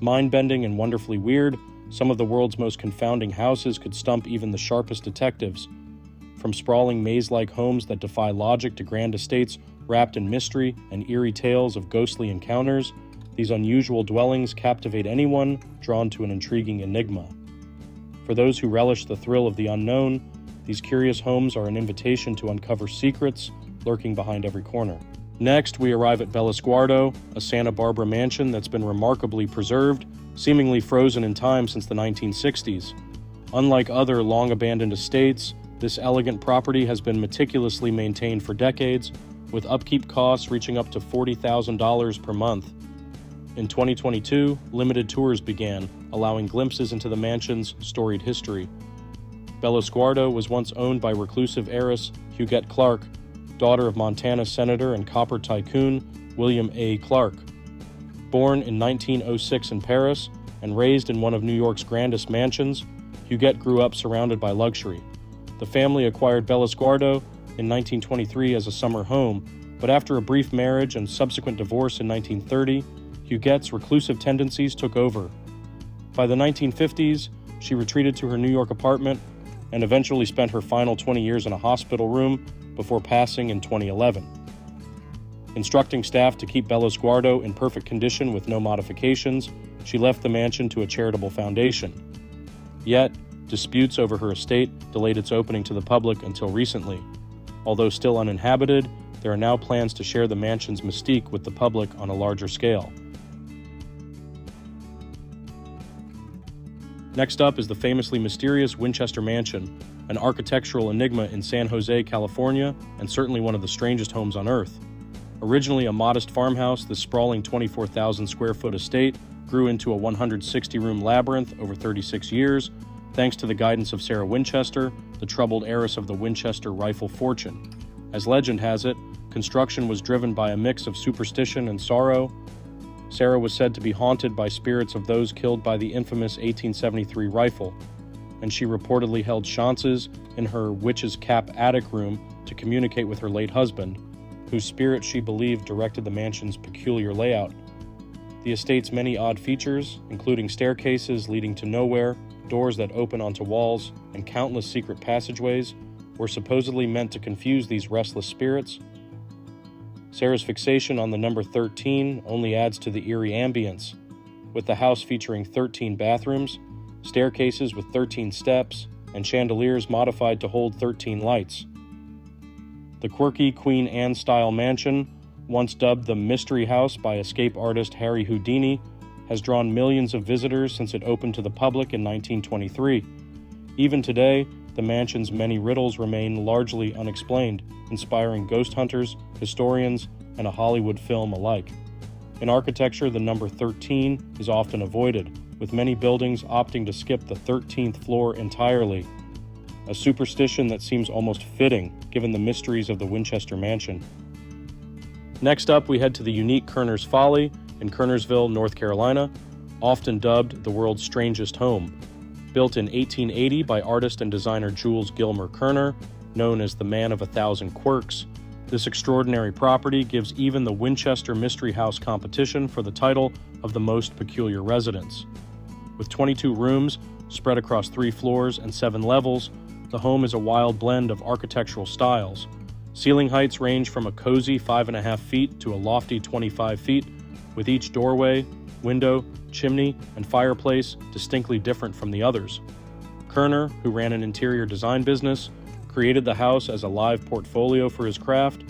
Mind-bending and wonderfully weird, some of the world's most confounding houses could stump even the sharpest detectives. From sprawling maze-like homes that defy logic to grand estates wrapped in mystery and eerie tales of ghostly encounters, these unusual dwellings captivate anyone drawn to an intriguing enigma. For those who relish the thrill of the unknown, these curious homes are an invitation to uncover secrets lurking behind every corner. Next, we arrive at Biscardo, a Santa Barbara mansion that's been remarkably preserved, seemingly frozen in time since the 1960s. Unlike other long-abandoned estates, this elegant property has been meticulously maintained for decades, with upkeep costs reaching up to $40,000 per month. In 2022, limited tours began, allowing glimpses into the mansion's storied history. Biscardo was once owned by reclusive heiress Huguette Clark, daughter of Montana Senator and copper tycoon William A. Clark. Born in 1906 in Paris and raised in one of New York's grandest mansions, Huguette grew up surrounded by luxury. The family acquired Biscardo in 1923 as a summer home, but after a brief marriage and subsequent divorce in 1930, Huguette's reclusive tendencies took over. By the 1950s, she retreated to her New York apartment and eventually spent her final 20 years in a hospital room before passing in 2011. Instructing staff to keep Biscardo in perfect condition with no modifications, she left the mansion to a charitable foundation. Yet, disputes over her estate delayed its opening to the public until recently. Although still uninhabited, there are now plans to share the mansion's mystique with the public on a larger scale. Next up is the famously mysterious Winchester Mansion, an architectural enigma in San Jose, California, and certainly one of the strangest homes on Earth. Originally a modest farmhouse, this sprawling 24,000 square foot estate grew into a 160-room labyrinth over 36 years, thanks to the guidance of Sarah Winchester, the troubled heiress of the Winchester rifle fortune. As legend has it, construction was driven by a mix of superstition and sorrow. Sarah was said to be haunted by spirits of those killed by the infamous 1873 rifle, and she reportedly held seances in her witch's cap attic room to communicate with her late husband, whose spirit she believed directed the mansion's peculiar layout. The estate's many odd features, including staircases leading to nowhere, doors that open onto walls, and countless secret passageways, were supposedly meant to confuse these restless spirits. Sarah's fixation on the number 13 only adds to the eerie ambience, with the house featuring 13 bathrooms, staircases with 13 steps, and chandeliers modified to hold 13 lights. The quirky Queen Anne-style mansion, once dubbed the Mystery House by escape artist Harry Houdini, has drawn millions of visitors since it opened to the public in 1923. Even today, the mansion's many riddles remain largely unexplained, inspiring ghost hunters, historians, and a Hollywood film alike. In architecture, the number 13 is often avoided, with many buildings opting to skip the 13th floor entirely, a superstition that seems almost fitting given the mysteries of the Winchester Mansion. Next up, we head to the unique Kerner's Folly in Kernersville, North Carolina, often dubbed the world's strangest home. Built in 1880 by artist and designer Jules Gilmer Kerner, known as the Man of 1,000 Quirks, this extraordinary property gives even the Winchester Mystery House competition for the title of the most peculiar residence. With 22 rooms spread across 3 floors and 7 levels, the home is a wild blend of architectural styles. Ceiling heights range from a cozy 5.5 feet to a lofty 25 feet, with each doorway, window, chimney, and fireplace distinctly different from the others. Kerner, who ran an interior design business, created the house as a live portfolio for his craft.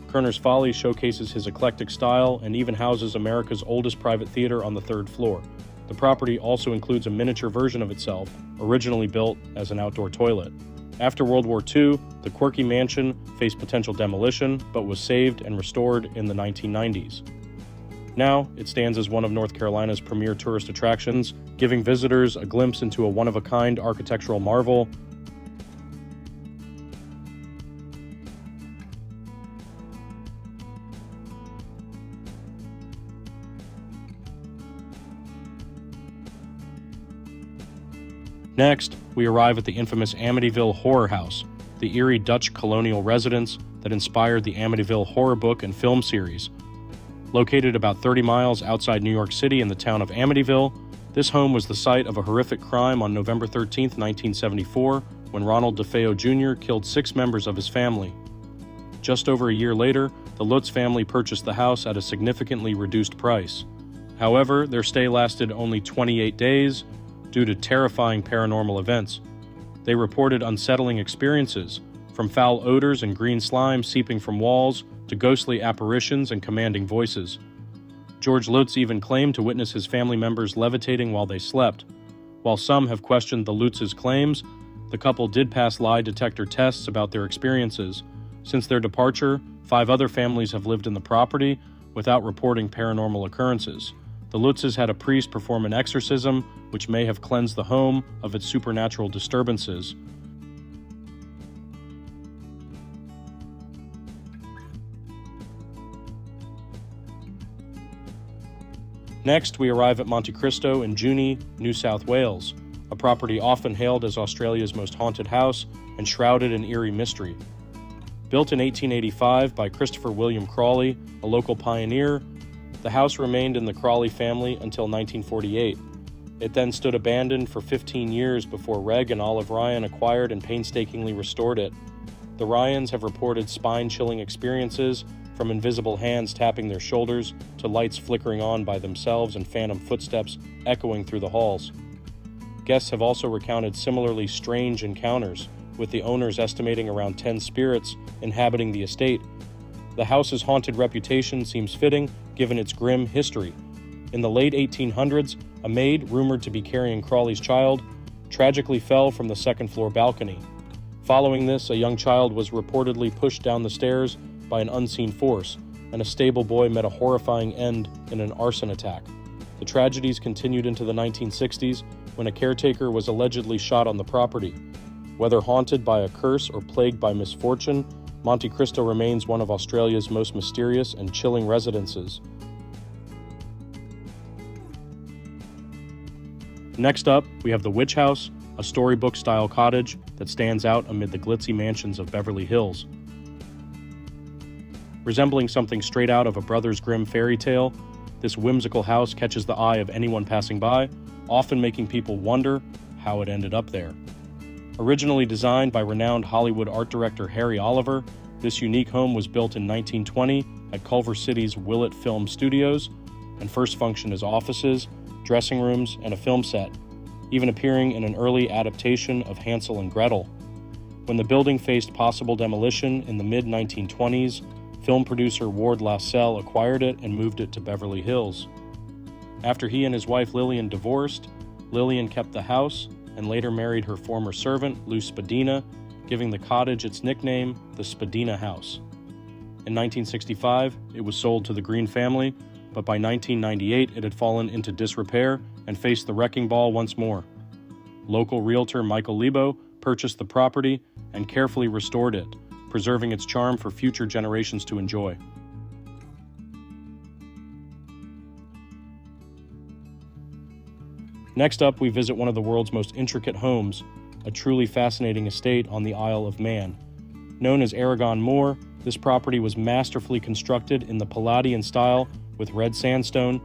Kerner's Folly showcases his eclectic style and even houses America's oldest private theater on the 3rd floor. The property also includes a miniature version of itself, originally built as an outdoor toilet. After World War II, the quirky mansion faced potential demolition, but was saved and restored in the 1990s. Now, it stands as one of North Carolina's premier tourist attractions, giving visitors a glimpse into a one-of-a-kind architectural marvel. Next, we arrive at the infamous Amityville Horror House, the eerie Dutch colonial residence that inspired the Amityville horror book and film series. Located about 30 miles outside New York City in the town of Amityville, this home was the site of a horrific crime on November 13, 1974, when Ronald DeFeo Jr. killed 6 members of his family. Just over a year later, the Lutz family purchased the house at a significantly reduced price. However, their stay lasted only 28 days due to terrifying paranormal events. They reported unsettling experiences, from foul odors and green slime seeping from walls to ghostly apparitions and commanding voices. George Lutz even claimed to witness his family members levitating while they slept. While some have questioned the Lutz's claims, the couple did pass lie detector tests about their experiences. Since their departure, 5 other families have lived in the property without reporting paranormal occurrences. The Lutzes had a priest perform an exorcism, which may have cleansed the home of its supernatural disturbances. Next, we arrive at Monte Cristo in Junee, New South Wales, a property often hailed as Australia's most haunted house and shrouded in eerie mystery. Built in 1885 by Christopher William Crawley, a local pioneer, the house remained in the Crawley family until 1948. It then stood abandoned for 15 years before Reg and Olive Ryan acquired and painstakingly restored it. The Ryans have reported spine-chilling experiences, from invisible hands tapping their shoulders to lights flickering on by themselves and phantom footsteps echoing through the halls. Guests have also recounted similarly strange encounters, with the owners estimating around 10 spirits inhabiting the estate. The house's haunted reputation seems fitting, given its grim history. In the late 1800s, a maid, rumored to be carrying Crawley's child, tragically fell from the second-floor balcony. Following this, a young child was reportedly pushed down the stairs by an unseen force, and a stable boy met a horrifying end in an arson attack. The tragedies continued into the 1960s, when a caretaker was allegedly shot on the property. Whether haunted by a curse or plagued by misfortune, Monte Cristo remains one of Australia's most mysterious and chilling residences. Next up, we have the Witch House, a storybook-style cottage that stands out amid the glitzy mansions of Beverly Hills. Resembling something straight out of a Brothers Grimm fairy tale, this whimsical house catches the eye of anyone passing by, often making people wonder how it ended up there. Originally designed by renowned Hollywood art director Harry Oliver, this unique home was built in 1920 at Culver City's Willett Film Studios and first functioned as offices, dressing rooms, and a film set, even appearing in an early adaptation of Hansel and Gretel. When the building faced possible demolition in the mid-1920s, film producer Ward Lassell acquired it and moved it to Beverly Hills. After he and his wife Lillian divorced, Lillian kept the house and later married her former servant, Lou Spadina, giving the cottage its nickname, the Spadina House. In 1965, it was sold to the Green family, but by 1998 it had fallen into disrepair and faced the wrecking ball once more. Local realtor Michael Lebo purchased the property and carefully restored it, preserving its charm for future generations to enjoy. Next up, we visit one of the world's most intricate homes, a truly fascinating estate on the Isle of Man. Known as Aragon Moore, this property was masterfully constructed in the Palladian style with red sandstone,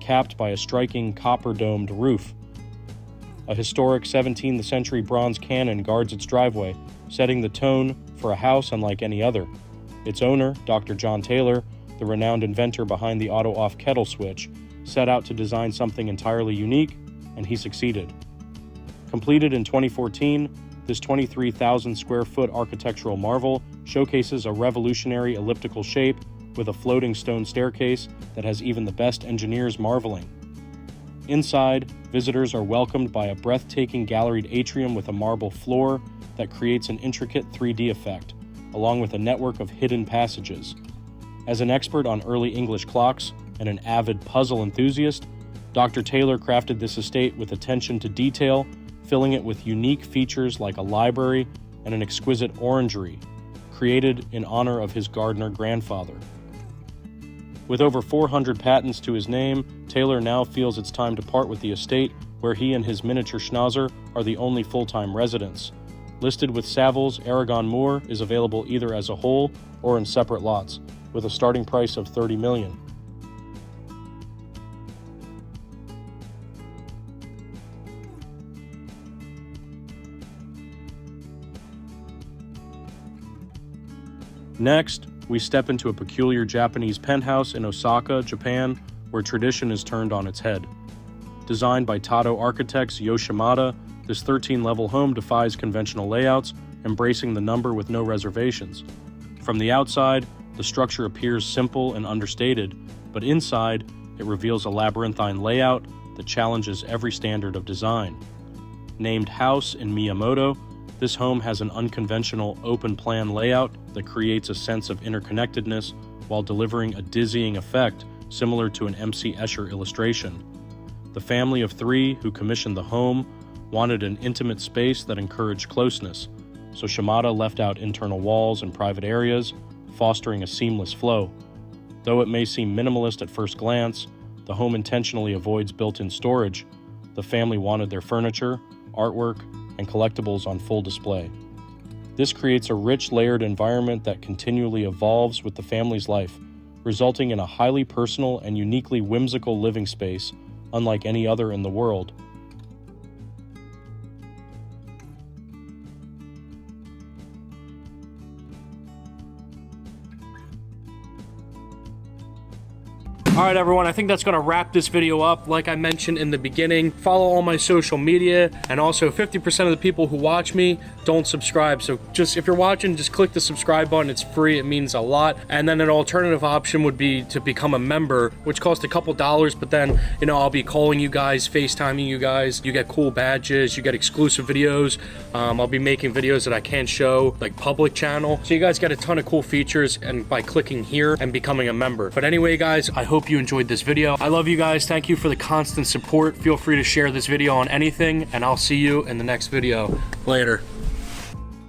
capped by a striking copper-domed roof. A historic 17th century bronze cannon guards its driveway, setting the tone for a house unlike any other. Its owner, Dr. John Taylor, the renowned inventor behind the auto-off kettle switch, set out to design something entirely unique, and he succeeded. Completed in 2014, this 23,000 square foot architectural marvel showcases a revolutionary elliptical shape with a floating stone staircase that has even the best engineers marveling. Inside, visitors are welcomed by a breathtaking galleried atrium with a marble floor that creates an intricate 3D effect, along with a network of hidden passages. As an expert on early English clocks and an avid puzzle enthusiast, Dr. Taylor crafted this estate with attention to detail, filling it with unique features like a library and an exquisite orangery, created in honor of his gardener grandfather. With over 400 patents to his name, Taylor now feels it's time to part with the estate, where he and his miniature schnauzer are the only full-time residents. Listed with Savills, Aragon Moore is available either as a whole or in separate lots, with a starting price of $30 million. Next, we step into a peculiar Japanese penthouse in Osaka, Japan, where tradition is turned on its head. Designed by Tado architects Yoshimada, this 13-level home defies conventional layouts, embracing the number with no reservations. From the outside, the structure appears simple and understated, but inside, it reveals a labyrinthine layout that challenges every standard of design. Named House in Miyamoto, this home has an unconventional open-plan layout that creates a sense of interconnectedness while delivering a dizzying effect similar to an M.C. Escher illustration. The family of 3 who commissioned the home wanted an intimate space that encouraged closeness, so Shimada left out internal walls and private areas, fostering a seamless flow. Though it may seem minimalist at first glance, the home intentionally avoids built-in storage. The family wanted their furniture, artwork, and collectibles on full display. This creates a rich, layered environment that continually evolves with the family's life, resulting in a highly personal and uniquely whimsical living space, unlike any other in the world. All right, everyone, I think that's gonna wrap this video up. Like I mentioned in the beginning, follow all my social media, and also 50% of the people who watch me don't subscribe. So just, if you're watching, just click the subscribe button. It's free, it means a lot. And then an alternative option would be to become a member, which costs a couple dollars, but then, you know, I'll be calling you guys, FaceTiming you guys. You get cool badges, you get exclusive videos. I'll be making videos that I can't show, like public channel. So you guys get a ton of cool features and by clicking here and becoming a member. But anyway, guys, I hope you enjoyed this video. I love you guys. Thank you for the constant support. Feel free to share this video on anything, and I'll see you in the next video. Later.